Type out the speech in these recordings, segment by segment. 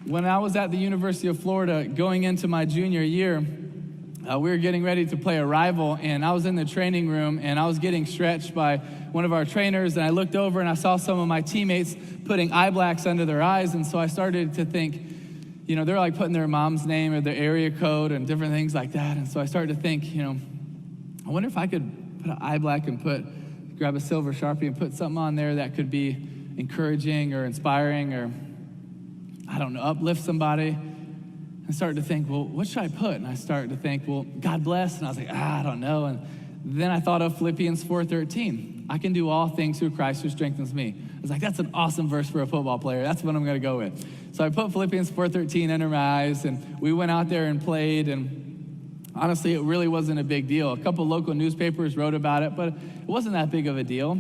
When I was at the University of Florida going into my junior year, we were getting ready to play a rival, and I was in the training room, and I was getting stretched by one of our trainers, and I looked over and I saw some of my teammates putting eye blacks under their eyes, and so I started to think, they're like putting their mom's name or their area code and different things like that, and so I started to think, I wonder if I could put an eye black and grab a silver Sharpie and put something on there that could be encouraging or inspiring or, I don't know, uplift somebody. I started to think, well, what should I put? And I started to think, well, God bless. And I was like, I don't know. And then I thought of Philippians 4:13. I can do all things through Christ who strengthens me. I was like, that's an awesome verse for a football player. That's what I'm going to go with. So I put Philippians 4:13 under my eyes, and we went out there and played. And honestly, it really wasn't a big deal. A couple local newspapers wrote about it, but it wasn't that big of a deal.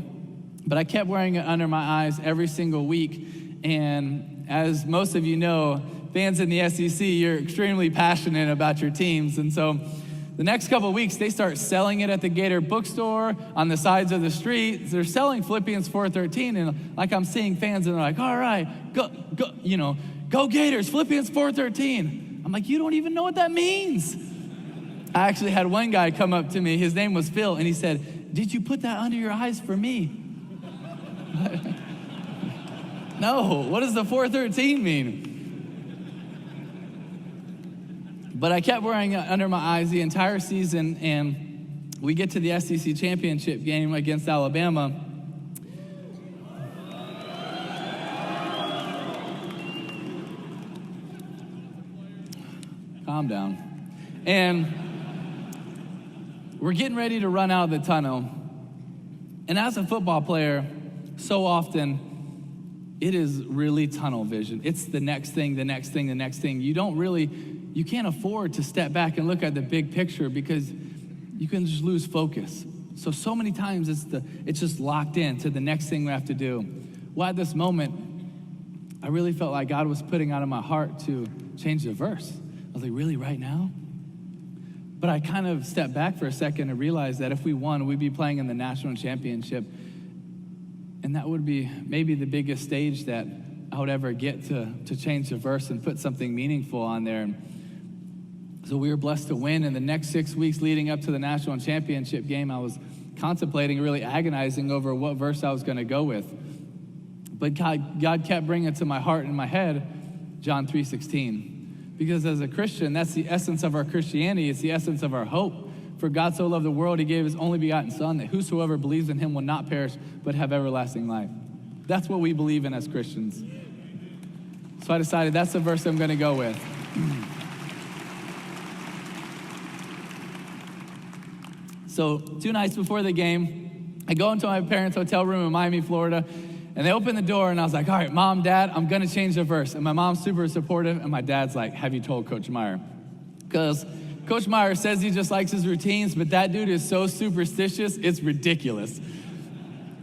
But I kept wearing it under my eyes every single week. And as most of you know, fans in the SEC, you're extremely passionate about your teams. And so the next couple of weeks, they start selling it at the Gator bookstore, on the sides of the street. They're selling Philippians 4:13, and like I'm seeing fans, and they're like, all right, go Gators, Philippians 4:13. I'm like, you don't even know what that means. I actually had one guy come up to me, his name was Phil, and he said, did you put that under your eyes for me? No, what does the 4:13 mean? But I kept wearing it under my eyes the entire season, and we get to the SEC championship game against Alabama. Calm down. And we're getting ready to run out of the tunnel. And as a football player, so often, it is really tunnel vision. It's the next thing, the next thing, the next thing. You can't afford to step back and look at the big picture because you can just lose focus. So many times it's just locked in to the next thing we have to do. Well, at this moment, I really felt like God was putting out of my heart to change the verse. I was like, really, right now? But I kind of stepped back for a second and realized that if we won, we'd be playing in the national championship. And that would be maybe the biggest stage that I would ever get to change the verse and put something meaningful on there. So we were blessed to win. And the next 6 weeks leading up to the national championship game, I was contemplating, really agonizing over what verse I was going to go with. But God kept bringing it to my heart and my head, John 3:16. Because as a Christian, that's the essence of our Christianity. It's the essence of our hope. For God so loved the world, he gave his only begotten Son, that whosoever believes in him will not perish, but have everlasting life. That's what we believe in as Christians. So I decided that's the verse I'm going to go with. So 2 nights before the game, I go into my parents' hotel room in Miami, Florida, and they open the door, and I was like, all right, Mom, Dad, I'm going to change the verse. And my mom's super supportive, and my dad's like, have you told Coach Meyer? Because Coach Meyer says he just likes his routines, but that dude is so superstitious, it's ridiculous.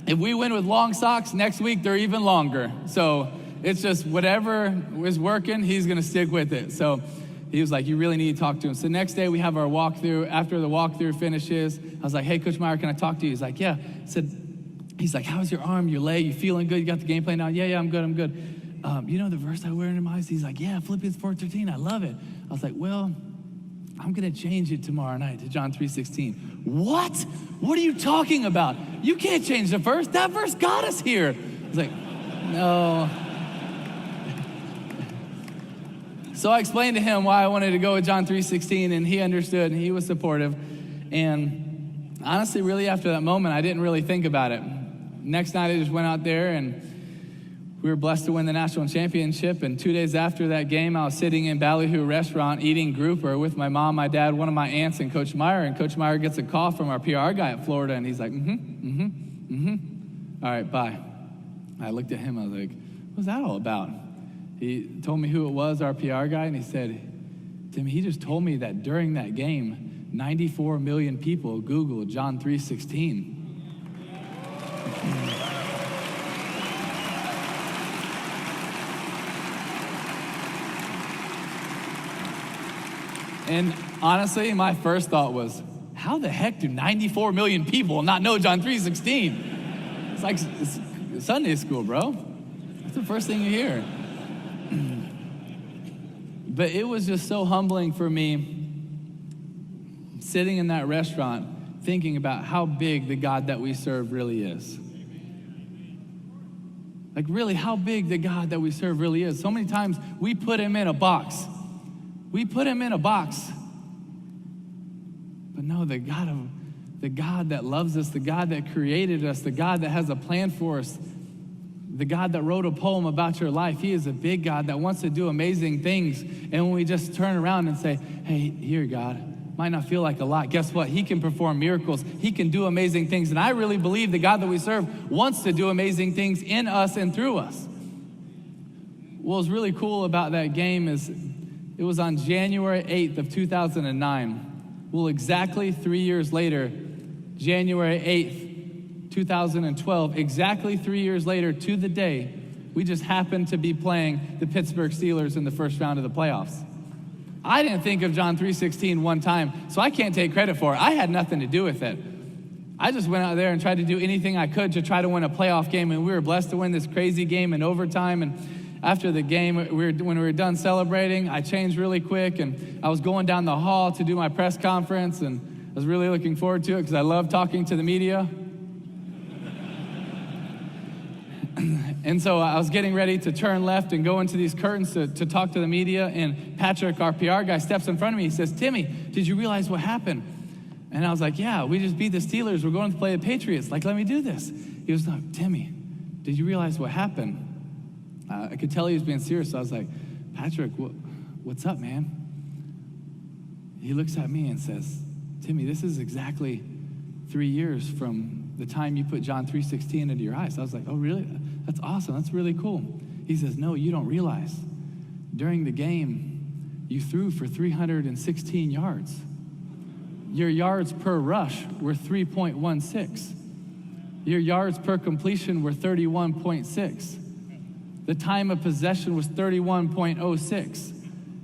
If we win with long socks, next week they're even longer. So it's just whatever is working, he's going to stick with it. So he was like, you really need to talk to him. So next day we have our walkthrough. After the walkthrough finishes, I was like, hey, Coach Meyer, can I talk to you? He's like, yeah. He's like, how's your arm, your leg? You feeling good? You got the game plan down? Yeah, I'm good. You know the verse I wear in my eyes? He's like, yeah, Philippians 4:13. I love it. I was like, well, I'm going to change it tomorrow night to John 3:16. What? What are you talking about? You can't change the verse. That verse got us here. I was like, no. So I explained to him why I wanted to go with John 3:16, and he understood, and he was supportive. And honestly, really after that moment, I didn't really think about it. Next night, I just went out there, and we were blessed to win the national championship. And 2 days after that game, I was sitting in Ballyhoo restaurant eating grouper with my mom, my dad, one of my aunts, and Coach Meyer. And Coach Meyer gets a call from our PR guy at Florida, and he's like, all right, bye. I looked at him, I was like, what's that all about? He told me who it was, our PR guy, and he said, Timmy, he just told me that during that game, 94 million people Googled John 3:16. And honestly, my first thought was, how the heck do 94 million people not know John 3:16? It's like it's Sunday school, bro. That's the first thing you hear. But it was just so humbling for me sitting in that restaurant thinking about how big the God that we serve really is. Like, really, how big the God that we serve really is. So many times we put him in a box. We put him in a box. But no, the God that loves us, the God that created us, the God that has a plan for us, the God that wrote a poem about your life, he is a big God that wants to do amazing things. And when we just turn around and say, hey, here, God, might not feel like a lot. Guess what? He can perform miracles. He can do amazing things. And I really believe the God that we serve wants to do amazing things in us and through us. What was really cool about that game is it was on January 8th of 2009. Well, exactly 3 years later, January 8th, 2012, exactly 3 years later to the day, we just happened to be playing the Pittsburgh Steelers in the first round of the playoffs. I didn't think of John 3:16 one time, so I can't take credit for it. I had nothing to do with it. I just went out there and tried to do anything I could to try to win a playoff game, and we were blessed to win this crazy game in overtime. And after the game, when we were done celebrating, I changed really quick, and I was going down the hall to do my press conference, and I was really looking forward to it because I love talking to the media. And so I was getting ready to turn left and go into these curtains to talk to the media, and Patrick, our PR guy, steps in front of me. He says, Timmy, did you realize what happened? And I was like, yeah, we just beat the Steelers. We're going to play the Patriots. Like, let me do this. He was like, Timmy, did you realize what happened? I could tell he was being serious, so I was like, Patrick, what's up, man? He looks at me and says, Timmy, this is exactly 3 years from the time you put John 3:16 into your eyes. I was like, oh, really? That's awesome. That's really cool. He says, no, you don't realize. During the game, you threw for 316 yards. Your yards per rush were 3.16. Your yards per completion were 31.6. The time of possession was 31.06.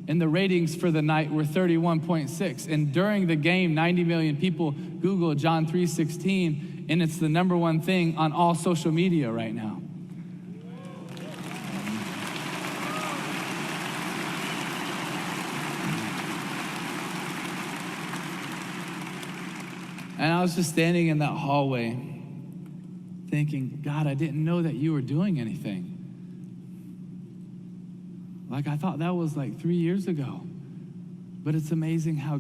And the ratings for the night were 31.6. And during the game, 90 million people Googled John 3:16, and it's the number one thing on all social media right now. And I was just standing in that hallway thinking, God, I didn't know that you were doing anything. Like, I thought that was like 3 years ago. But it's amazing how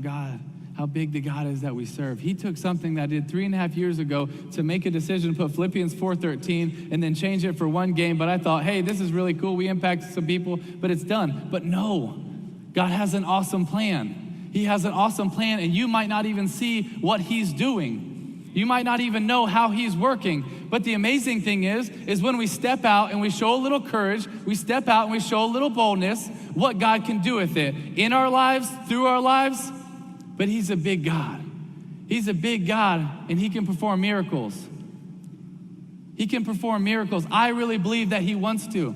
big the God is that we serve. He took something that I did 3.5 years ago to make a decision, put Philippians 4:13, and then change it for one game. But I thought, hey, this is really cool. We impacted some people, but it's done. But no, God has an awesome plan. He has an awesome plan, and you might not even see what he's doing. You might not even know how he's working. But the amazing thing is when we step out and we show a little courage, we step out and we show a little boldness, what God can do with it in our lives, through our lives. But he's a big God. He's a big God, and he can perform miracles. He can perform miracles. I really believe that he wants to.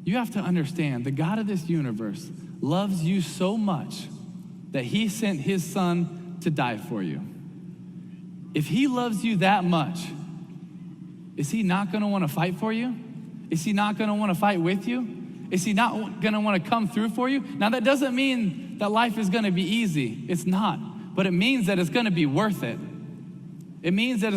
You have to understand, the God of this universe loves you so much that he sent his son to die for you. If he loves you that much, is he not going to want to fight for you? Is he not going to want to fight with you? Is he not going to want to come through for you? Now, that doesn't mean that life is going to be easy. It's not. But it means that it's going to be worth it. It means that it's